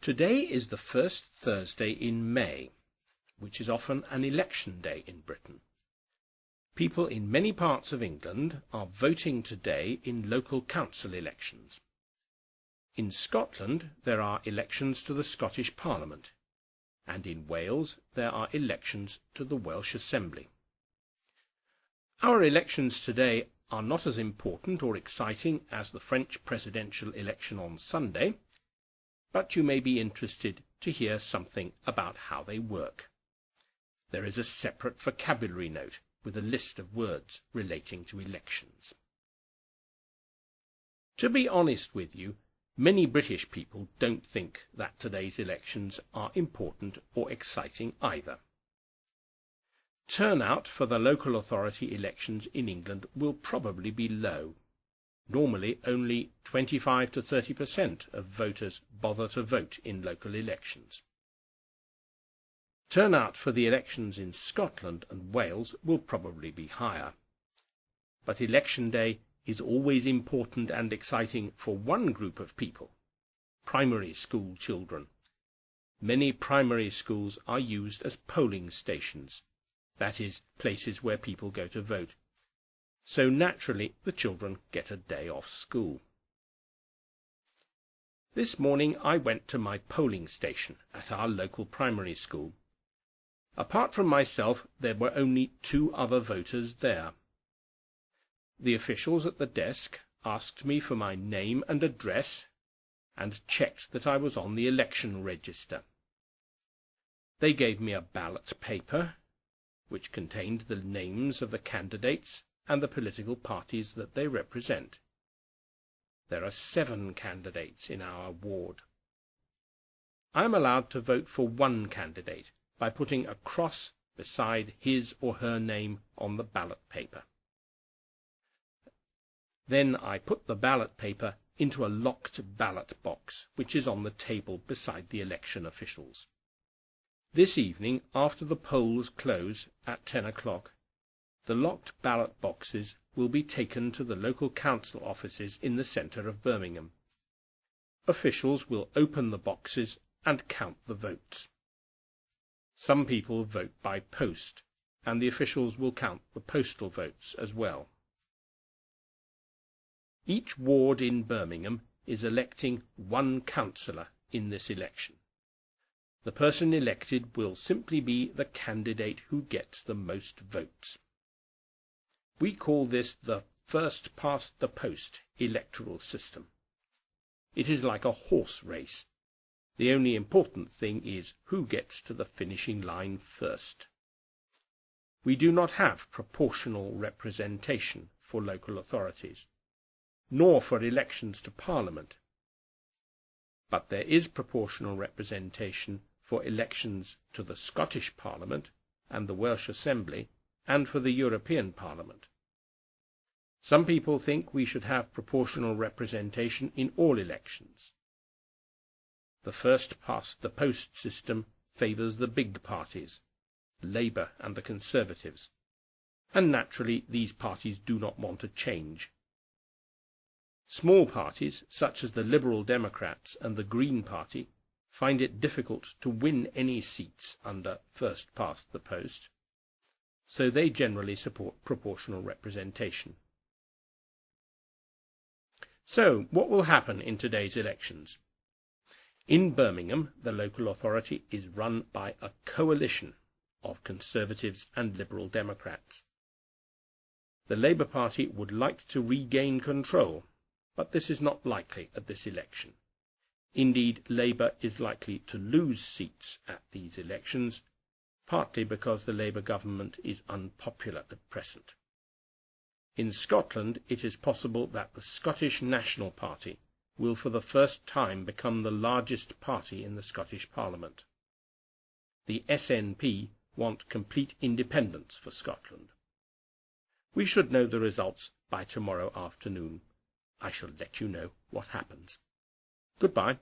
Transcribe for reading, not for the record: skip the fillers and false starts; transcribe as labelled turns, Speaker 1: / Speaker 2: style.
Speaker 1: Today is the first Thursday in May, which is often an election day in Britain. People in many parts of England are voting today in local council elections. In Scotland there are elections to the Scottish Parliament, and in Wales there are elections to the Welsh Assembly. Our elections today are not as important or exciting as the French presidential election on Sunday, but you may be interested to hear something about how they work. There is a separate vocabulary note with a list of words relating to elections. To be honest with you, many British people don't think that today's elections are important or exciting either. Turnout for the local authority elections in England will probably be low. Normally, only 25 to 30% of voters bother to vote in local elections. Turnout for the elections in Scotland and Wales will probably be higher. But election day is always important and exciting for one group of people, primary school children. Many primary schools are used as polling stations, that is, places where people go to vote. So naturally the children get a day off school. This morning I went to my polling station at our local primary school. Apart from myself, there were only 2 other voters there. The officials at the desk asked me for my name and address and checked that I was on the election register. They gave me a ballot paper, which contained the names of the candidates and the political parties that they represent. There are 7 candidates in our ward. I am allowed to vote for one candidate by putting a cross beside his or her name on the ballot paper. Then I put the ballot paper into a locked ballot box, which is on the table beside the election officials. This evening, after the polls close at 10 o'clock, the locked ballot boxes will be taken to the local council offices in the centre of Birmingham. Officials will open the boxes and count the votes. Some people vote by post, and the officials will count the postal votes as well. Each ward in Birmingham is electing one councillor in this election. The person elected will simply be the candidate who gets the most votes. We call this the first-past-the-post electoral system. It is like a horse race. The only important thing is who gets to the finishing line first. We do not have proportional representation for local authorities, nor for elections to Parliament. But there is proportional representation for elections to the Scottish Parliament and the Welsh Assembly, and for the European Parliament. Some people think we should have proportional representation in all elections. The first-past-the-post system favours the big parties, Labour and the Conservatives, and naturally these parties do not want to change. Small parties, such as the Liberal Democrats and the Green Party, find it difficult to win any seats under first-past-the-post, so they generally support proportional representation. So, what will happen in today's elections? In Birmingham, the local authority is run by a coalition of Conservatives and Liberal Democrats. The Labour Party would like to regain control, but this is not likely at this election. Indeed, Labour is likely to lose seats at these elections, partly because the Labour government is unpopular at present. In Scotland, it is possible that the Scottish National Party will for the first time become the largest party in the Scottish Parliament. The SNP want complete independence for Scotland. We should know the results by tomorrow afternoon. I shall let you know what happens. Goodbye.